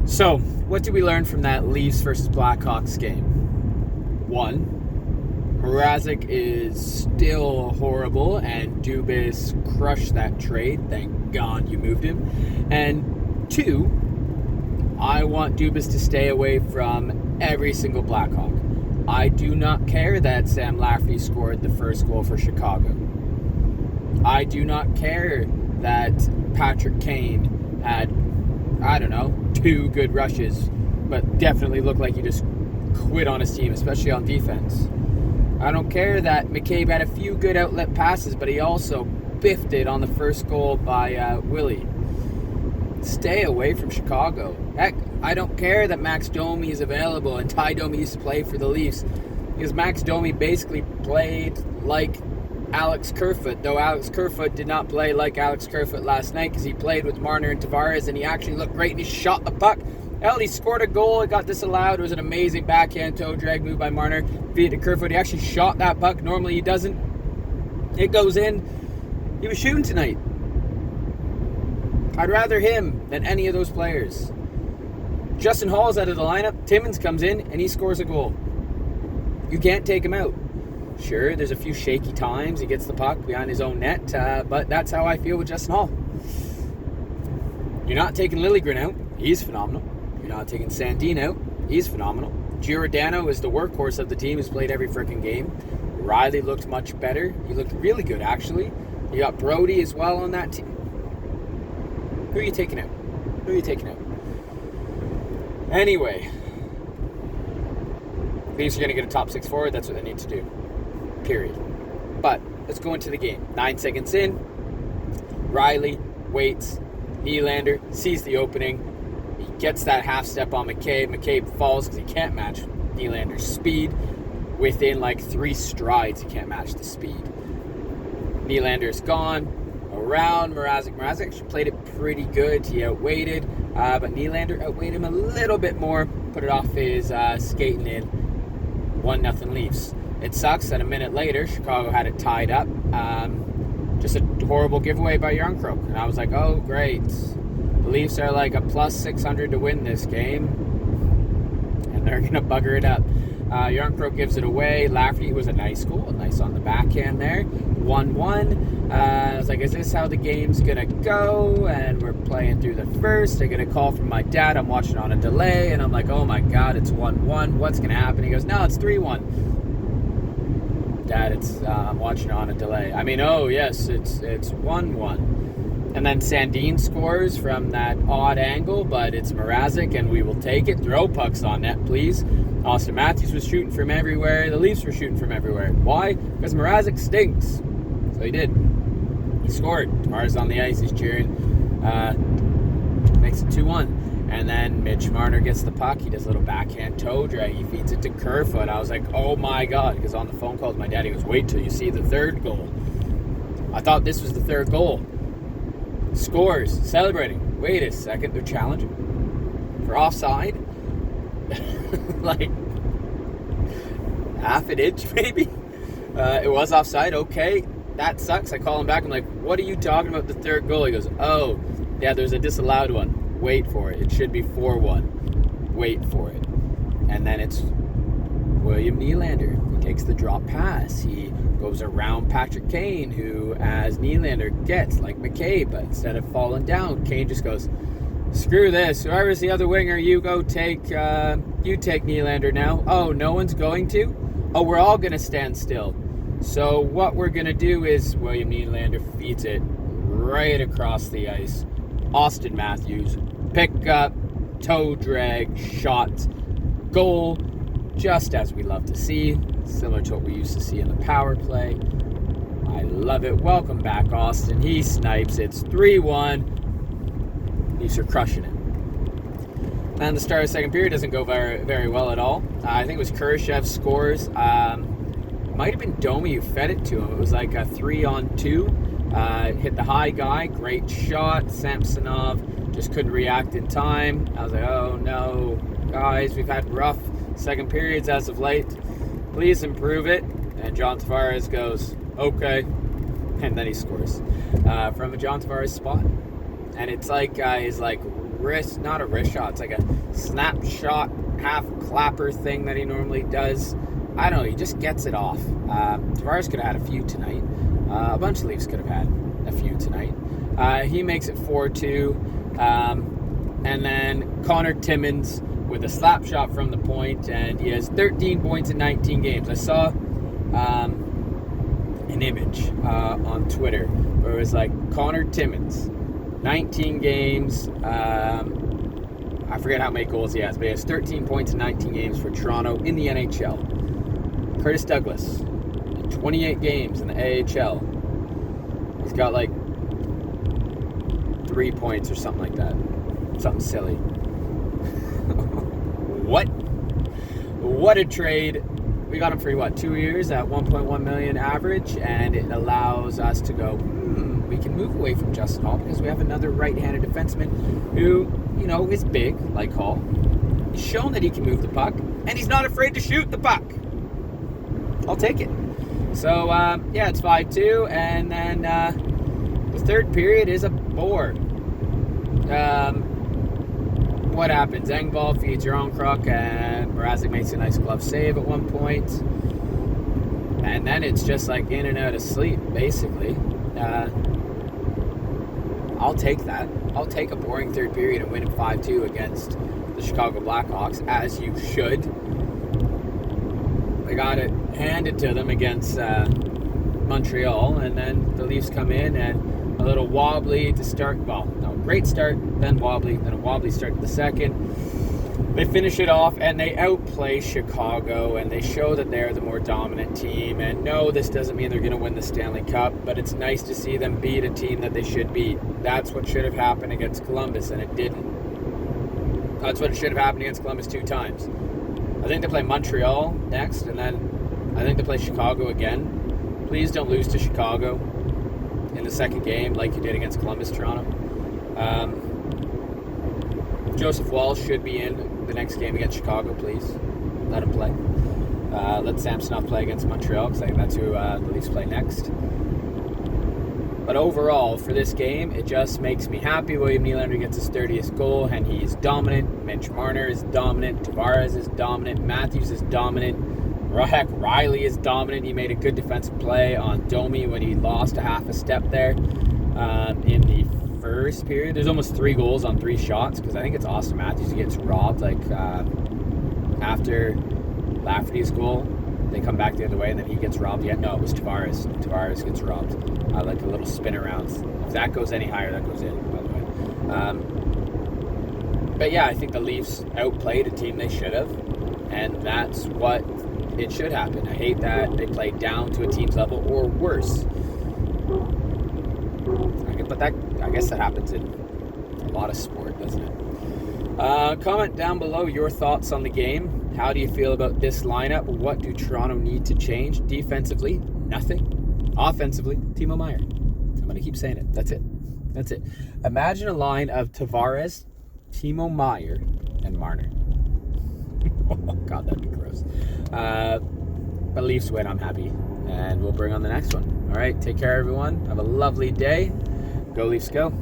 So, what did we learn from that Leafs versus Blackhawks game? One, Mrazek is still horrible, and Dubas crushed that trade. Thank God you moved him. And two, I want Dubas to stay away from every single Blackhawk. I do not care that Sam Lafferty scored the first goal for Chicago. I do not care that Patrick Kane had, I don't know, 2 good rushes, but definitely looked like he just quit on his team, especially on defense. I don't care that McCabe had a few good outlet passes, but he also biffed it on the first goal by Willie. Stay away from Chicago. Heck, I don't care that Max Domi is available and Ty Domi used to play for the Leafs, because Max Domi basically played like Alex Kerfoot, though Alex Kerfoot did not play like Alex Kerfoot last night because he played with Marner and Tavares and he actually looked great and he shot the puck. Hell, he scored a goal. It got disallowed. It was an amazing backhand toe drag move by Marner via to Kerfoot. He actually shot that puck. Normally he doesn't. It goes in. He was shooting tonight. I'd rather him than any of those players. Justin Hall's out of the lineup. Timmins comes in and he scores a goal. You can't take him out. Sure, there's a few shaky times. He gets the puck behind his own net, but that's how I feel with Justin Hall. You're not taking Liljegren out. He's phenomenal. You're not taking Sandin out. He's phenomenal. Giordano is the workhorse of the team. He's played every freaking game. Riley looked much better. He looked really good, actually. You got Brody as well on that team. Who are you taking out? Who are you taking out? Anyway, Leafs are going to get a top 6 forward. That's what they need to do. Period. But let's go into the game. 9 seconds in, Riley waits. Nylander sees the opening. He gets that half step on McCabe. McCabe falls because he can't match Nylander's speed. Within like 3 strides, he can't match the speed. Nylander's gone. Around Mrazek. Mrazek played it pretty good. He outweighted, but Nylander outweighed him a little bit more. Put it off his skating in. 1-0 Leafs. It sucks that a minute later, Chicago had it tied up. Just a horrible giveaway by Yarncroke. And I was like, oh, great. The Leafs are like a plus 600 to win this game. And they're going to bugger it up. Yarncroke gives it away. Lafferty was a nice goal. Nice on the backhand there. 1-1. I was like, is this how the game's going to go? And we're playing through the first. I get a call from my dad. I'm watching on a delay. And I'm like, oh, my God, it's 1-1. What's going to happen? He goes, no, it's 3-1. Dad, I'm watching on a delay. I mean, oh, yes, it's 1-1. And then Sandin scores from that odd angle, but it's Mrazek, and we will take it. Throw pucks on net, please. Austin Matthews was shooting from everywhere. The Leafs were shooting from everywhere. Why? Because Mrazek stinks. So he did. He scored. Tavares on the ice. He's cheering. Makes it 2-1. And then Mitch Marner gets the puck. He does a little backhand toe drag. He feeds it to Kerfoot. I was like, oh my God. Because on the phone call with my dad, he goes, wait till you see the third goal. I thought this was the third goal. Scores. Celebrating. Wait a second. They're challenging for offside. Like half an inch maybe. It was offside. Okay. That sucks. I call him back. I'm like, what are you talking about the third goal? He goes, oh, yeah, there's a disallowed one. Wait for it. It should be 4-1. Wait for it. And then it's William Nylander. He takes the drop pass. He goes around Patrick Kane, who, as Nylander gets, like McCabe, but instead of falling down, Kane just goes, screw this. Whoever's the other winger, you take Nylander now. Oh, no one's going to? Oh, we're all going to stand still. So what we're going to do is William Nylander feeds it right across the ice. Austin Matthews, pick up, toe drag, shot, goal, just as we love to see, similar to what we used to see in the power play. I love it. Welcome back, Austin. He snipes. It's 3-1. Leafs are crushing it. And the start of the second period doesn't go very, very well at all. I think it was Kurashev scores. Might have been Domi who fed it to him. It was like a 3-on-2. Hit the high guy, great shot. Samsonov just couldn't react in time. I was like, oh no, guys, we've had rough second periods as of late. Please improve it. And John Tavares goes, okay. And then he scores from a John Tavares spot. And it's like guys like not a wrist shot. It's like a snapshot, half clapper thing that he normally does. I don't know. He just gets it off. Tavares could have had a few tonight. A bunch of Leafs could have had a few tonight. He makes it 4-2. And then Connor Timmins with a slap shot from the point, and he has 13 points in 19 games. I saw an image on Twitter where it was like Connor Timmins, 19 games. I forget how many goals he has, but he has 13 points in 19 games for Toronto in the NHL. Curtis Douglas, in 28 games in the AHL. He's got like 3 points or something like that. Something silly. What a trade. We got him for 2 years at $1.1 million average, and it allows us to go, we can move away from Justin Hall because we have another right-handed defenseman who, is big, like Hall. He's shown that he can move the puck, and he's not afraid to shoot the puck. I'll take it. So, it's 5-2, and then the third period is a bore. What happens? Engvall feeds your own crook, and Mrazek makes a nice glove save at one point. And then it's just like in and out of sleep, basically. I'll take that. I'll take a boring third period and win it 5-2 against the Chicago Blackhawks, as you should. They got it handed to them against Montreal, and then the Leafs come in and a little wobbly to start. Well, no, great start, then wobbly, then a wobbly start to the second. They finish it off, and they outplay Chicago, and they show that they're the more dominant team. And no, this doesn't mean they're going to win the Stanley Cup, but it's nice to see them beat a team that they should beat. That's what should have happened against Columbus, and it didn't. That's what should have happened against Columbus 2 times. I think they play Montreal next, and then I think they play Chicago again. Please don't lose to Chicago in the second game like you did against Columbus, Toronto. Joseph Walsh should be in the next game against Chicago, please. Let him play. Let Samsonov play against Montreal, because I think that's who the Leafs play next. But overall, for this game, it just makes me happy. William Nylander gets his 30th goal, and he's dominant. Mitch Marner is dominant. Tavares is dominant. Matthews is dominant. Riley is dominant. He made a good defensive play on Domi when he lost a half a step there in the first period. There's almost 3 goals on 3 shots, because I think it's Austin Matthews who gets robbed. After Lafferty's goal, they come back the other way, and then he gets robbed. No, it was Tavares. Tavares gets robbed. Like a little spin around. If that goes any higher, that goes in, by the way. But yeah, I think the Leafs outplayed a team they should have, and that's what it should happen. I hate that they played down to a team's level or worse. But I guess that happens in a lot of sport, doesn't it? Comment down below your thoughts on the game. How do you feel about this lineup? What do Toronto need to change? Defensively, nothing. Offensively, Timo Meier. I'm going to keep saying it. That's it. Imagine a line of Tavares, Timo Meier, and Marner. Oh, God, that'd be gross. But Leafs win, I'm happy. And we'll bring on the next one. All right, take care, everyone. Have a lovely day. Go Leafs, go.